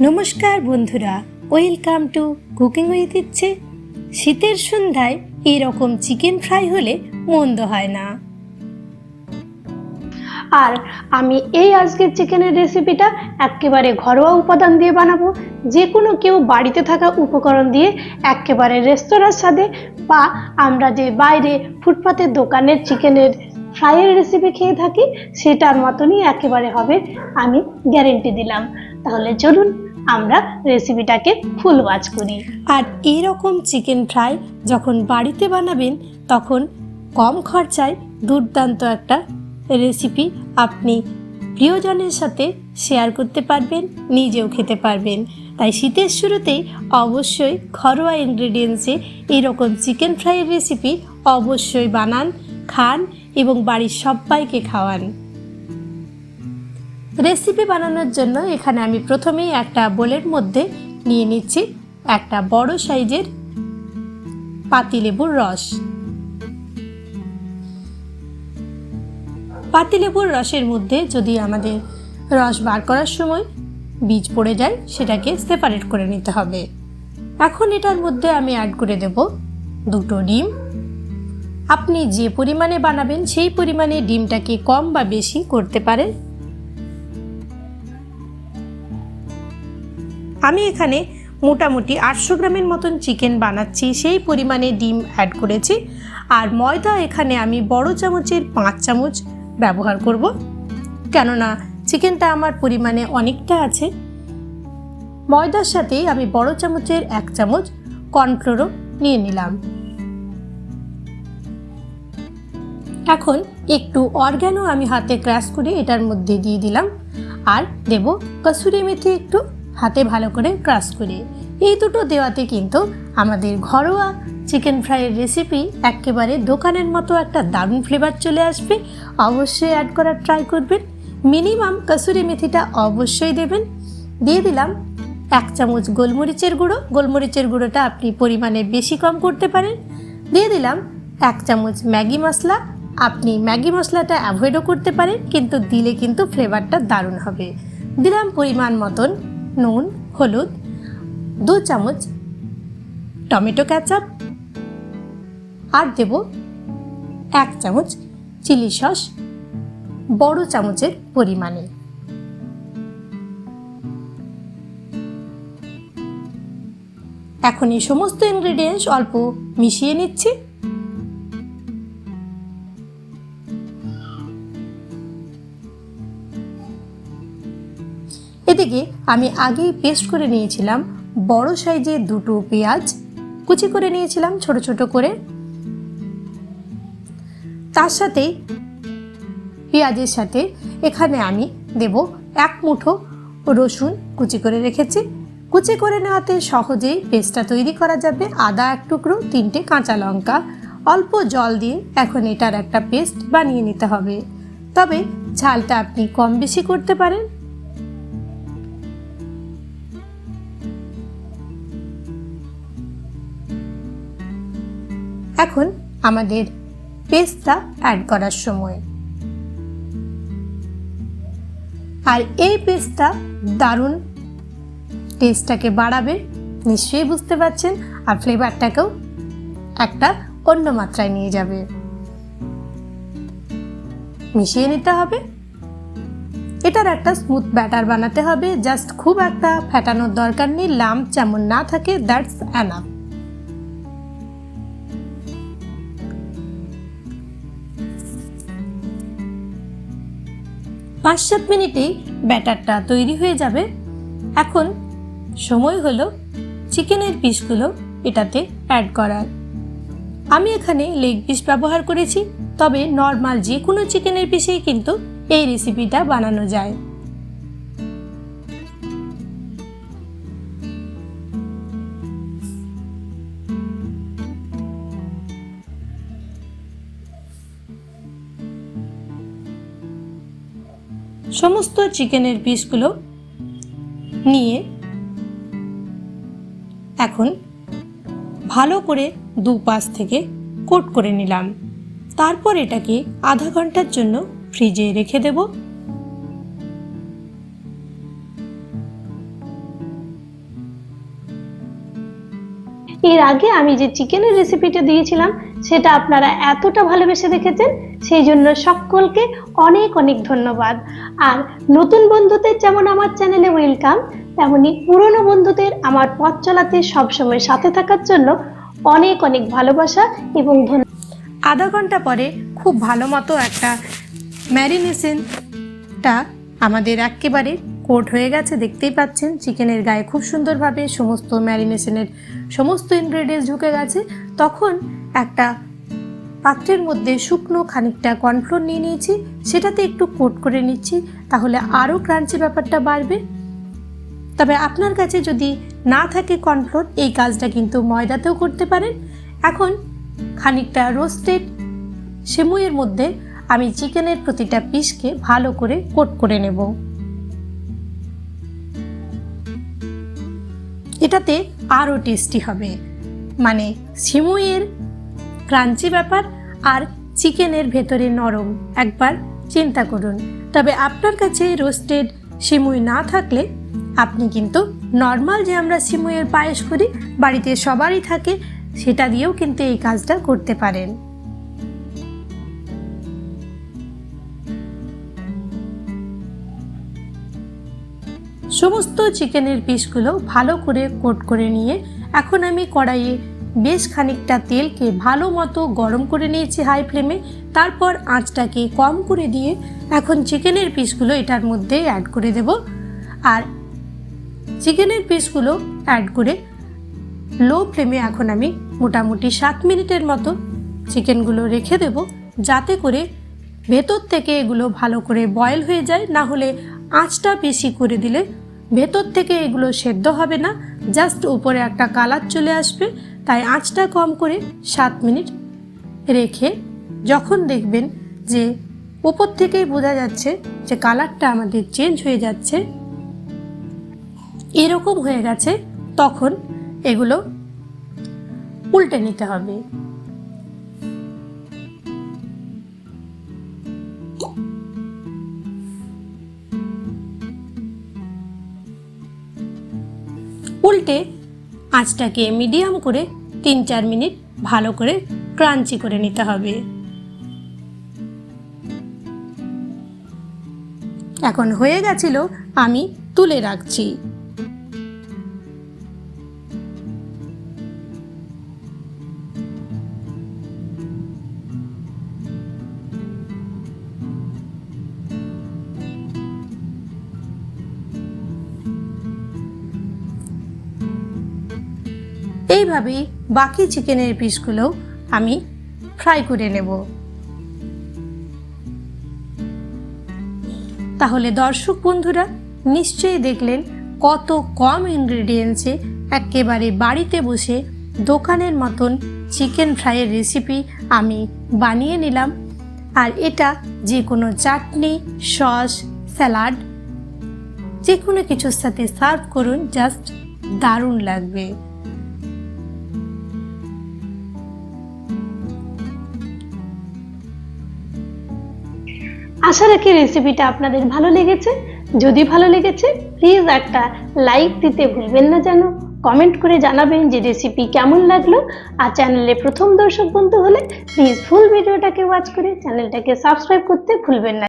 নমস্কার বন্ধুরা, welcome to cooking with ইচ্ছে। শীতের সন্ধ্যায় এরকম চিকেন ফ্রাই হলে মন্দ হয় না। আর আমি এই আজকের চিকেনের রেসিপিটা একেবারে ঘরোয়া উপাদান দিয়ে বানাবো। যে কোনো কেউ বাড়িতে থাকা উপকরণ দিয়ে একেবারে রেস্তোরাঁর স্বাদে বা আমরা যে বাইরে ফুটপাতের দোকানের চিকেনের ফ্রাইয়ের রেসিপি খেয়ে থাকি সেটার মতনই একেবারে হবে, আমি গ্যারেন্টি দিলাম। তাহলে চলুন আমরা রেসিপিটাকে ফুল ওয়াচ করি। আর এরকম চিকেন ফ্রাই যখন বাড়িতে বানাবেন তখন কম খরচায় দুর্দান্ত একটা রেসিপি আপনি প্রিয়জনের সাথে শেয়ার করতে পারবেন, নিজেও খেতে পারবেন। তাই শীতের শুরুতেই অবশ্যই ঘরোয়া ইনগ্রেডিয়েন্টসে এরকম চিকেন ফ্রাইয়ের রেসিপি অবশ্যই বানান, খান এবং বাড়ির সবাইকে খাওয়ান। রেসিপি বানানোর জন্য এখানে আমি প্রথমেই একটা বোলের মধ্যে নিয়ে নিচ্ছি একটা বড় সাইজের পাতিলেবুর রস। পাতিলেবুর রসের মধ্যে যদি আমাদের রস বার করার সময় বীজ পড়ে যায় সেটাকে সেপারেট করে নিতে হবে। এখন এটার মধ্যে আমি অ্যাড করে দেব 2টো ডিম। আপনি যে পরিমাণে বানাবেন সেই পরিমাণে ডিমটাকে কম বা বেশি করতে পারেন। আমি এখানে মোটামুটি 800 গ্রামের মতন চিকেন বানাচ্ছি, সেই পরিমাণে ডিম অ্যাড করেছি। আর ময়দা এখানে আমি বড় চামচের 5 চামচ ব্যবহার করব, কেননা চিকেনটা আমার পরিমাণে অনেকটা আছে। ময়দার সাথেই আমি বড় চামচের 1 চামচ কর্নফ্লোরও নিয়ে নিলাম। এখন একটু অরগ্যানো আমি হাতে ক্রাশ করে এটার মধ্যে দিয়ে দিলাম, আর দেব কসুরি মেথি একটু হাতে ভালো করে ক্রাশ করে। এই দুটো দেওয়াতে কিন্তু আমাদের ঘরোয়া চিকেন ফ্রাইয়ের রেসিপি একেবারে দোকানের মতো একটা দারুণ ফ্লেভার চলে আসবে। অবশ্যই অ্যাড করার ট্রাই করবেন। মিনিমাম কসুরি মেথিটা অবশ্যই দেবেন। দিয়ে দিলাম 1 চামচ গোলমরিচের গুঁড়ো। গোলমরিচের গুঁড়োটা আপনি পরিমাণে বেশি কম করতে পারেন। দিয়ে দিলাম 1 চামচ ম্যাগি মশলা। আপনি ম্যাগি মশলাটা অ্যাভয়েডও করতে পারেন, কিন্তু দিলে কিন্তু ফ্লেভারটা দারুণ হবে। দিলাম পরিমাণ মতন নুন, হলুদ, 2 চামচ টমেটো কেচাপ, আর দেব 1 চামচ চিলি সস বড় চামচের পরিমাণে। এখন এই সমস্ত ইনগ্রেডিয়েন্টস অল্প মিশিয়ে নিচ্ছি। এদিকে আমি আগেই পেস্ট করে নিয়েছিলাম বড় সাইজের 2টো পেঁয়াজ, কুচি করে নিয়েছিলাম ছোট ছোট করে। তার সাথে পেঁয়াজের সাথে এখানে আমি দেব 1 মুঠো রসুন কুচি করে রেখেছি। কুচি করে নেওয়াতে সহজেই পেস্টটা তৈরি করা যাবে। আদা 1 টুকরো, 3টে কাঁচা লঙ্কা, অল্প জল দিয়ে এখন এটার একটা পেস্ট বানিয়ে নিতে হবে। তবে ঝালটা আপনি কম বেশি করতে পারেন। এখন আমাদের পেস্টটা অ্যাড করার সময়, আর এই পেস্টটা দারুণ টেস্টটাকে বাড়াবে, নিশ্চয়ই বুঝতে পারছেন, আর ফ্লেভারটাকেও একটা অন্য মাত্রায় নিয়ে যাবে। মিশিয়ে নিতে হবে। এটার একটা স্মুথ ব্যাটার বানাতে হবে। জাস্ট খুব একটা ফেটানোর দরকার নেই, লাম্প যেমন না থাকে, দ্যাটস এনাফ। পাঁচ 7 মিনিটেই ব্যাটারটা তৈরি হয়ে যাবে। এখন সময় হলো চিকেনের পিসগুলো এটাতে অ্যাড করার। আমি এখানে লেগ পিস ব্যবহার করেছি, তবে নর্মাল যে কোনো চিকেনের পিসেই কিন্তু এই রেসিপিটা বানানো যায়। সমস্ত চিকেনের পিসগুলো নিয়ে এখন ভালো করে 2 পাশ থেকে কোট করে নিলাম। তারপর এটাকে আধা ঘন্টার জন্য ফ্রিজে রেখে দেব। এর আগে আমি যে চিকেনের রেসিপিটা দিয়েছিলাম সেটা আপনারা এতটা ভালোবেসে দেখেছেন, সেই জন্য সকলকে অনেক অনেক ধন্যবাদ। আর নতুন বন্ধুদের যেমন আমার চ্যানেলে ওয়েলকাম, তেমনি পুরনো বন্ধুদের আমার পথ চলাতে সবসময় সাথে থাকার জন্য অনেক অনেক ভালোবাসা এবং ধন্যবাদ। আধা ঘন্টা পরে খুব ভালো মতো একটা ম্যারিনেশনটা আমাদের একেবারে কোট হয়ে গেছে, দেখতেই পাচ্ছেন চিকেনের গায়ে খুব সুন্দরভাবে সমস্ত ম্যারিনেশনের সমস্ত ইনগ্রেডিয়েন্টস ঢুকে গেছে। তখন একটা পাত্রের মধ্যে শুকনো খানিকটা কর্নফ্লোর নিয়ে নিয়েছি, সেটাতে একটু কোট করে নিচ্ছি, তাহলে আরও ক্রাঞ্চি ব্যাপারটা বাড়বে। তবে আপনার কাছে যদি না থাকে কর্নফ্লোর, এই কাজটা কিন্তু ময়দাতেও করতে পারেন। এখন খানিকটা রোস্টেড সেমুইয়ের মধ্যে আমি চিকেনের প্রতিটা পিসকে ভালো করে কোট করে নেব। এটাতে আরও টেস্টি হবে, মানে সিমুইয়ের ক্রাঞ্চি ব্যাপার আর চিকেনের ভেতরে নরম, একবার চিন্তা করুন। তবে আপনার কাছে রোস্টেড সিমুই না থাকলে আপনি কিন্তু নর্মাল যে আমরা সিমুইয়ের পায়েস করি বাড়িতে সবারই থাকে, সেটা দিয়েও কিন্তু এই কাজটা করতে পারেন। সমস্ত চিকেনের পিসগুলো ভালো করে কোট করে নিয়ে এখন আমি কড়াইয়ে বেশ খানিকটা তেলকে ভালো মতো গরম করে নিয়েছি হাই ফ্লেমে। তারপর আঁচটাকে কম করে দিয়ে এখন চিকেনের পিসগুলো এটার মধ্যে অ্যাড করে দেব। আর চিকেনের পিসগুলো অ্যাড করে লো ফ্লেমে এখন আমি মোটামুটি 7 মিনিটের মতো চিকেনগুলো রেখে দেব, যাতে করে ভেতর থেকে এগুলো ভালো করে বয়েল হয়ে যায়। না হলে আঁচটা বেশি করে দিলে ভেতর থেকে এগুলো সেদ্ধ হবে না, জাস্ট উপরে একটা কালার চলে আসবে। তাই আঁচটা কম করে 7 মিনিট রেখে যখন দেখবেন যে উপর থেকেই বোঝা যাচ্ছে যে কালারটা আমাদের চেঞ্জ হয়ে যাচ্ছে, এরকম হয়ে গেছে, তখন এগুলো উল্টে নিতে হবে। উল্টে আঁচটাকে মিডিয়াম করে 3-4 মিনিট ভালো করে ক্রাঞ্চি করে নিতে হবে। এখন হয়ে গেছিল, আমি তুলে রাখছি। এইভাবেই বাকি চিকেনের পিসগুলো আমি ফ্রাই করে নেব। তাহলে দর্শক বন্ধুরা নিশ্চয়ই দেখলেন কত কম ইনগ্রেডিয়েন্টসে একেবারে বাড়িতে বসে দোকানের মতন চিকেন ফ্রাইয়ের রেসিপি আমি বানিয়ে নিলাম। আর এটা যে কোনো চাটনি, সস, স্যালাড যে কোনো কিছুর সাথে সার্ভ করুন, জাস্ট দারুণ লাগবে। আশা রাখি রেসিপিটা আপনাদের ভালো লেগেছে। যদি ভালো লেগেছে প্লিজ একটা লাইক দিতে ভুলবেন না, যেন কমেন্ট করে জানাবেন যে রেসিপি কেমন লাগলো। আর চ্যানেলে প্রথম দর্শক বন্ধু হলে প্লিজ ফুল ভিডিওটাকে ওয়াচ করে চ্যানেলটাকে সাবস্ক্রাইব করতে ভুলবেন না।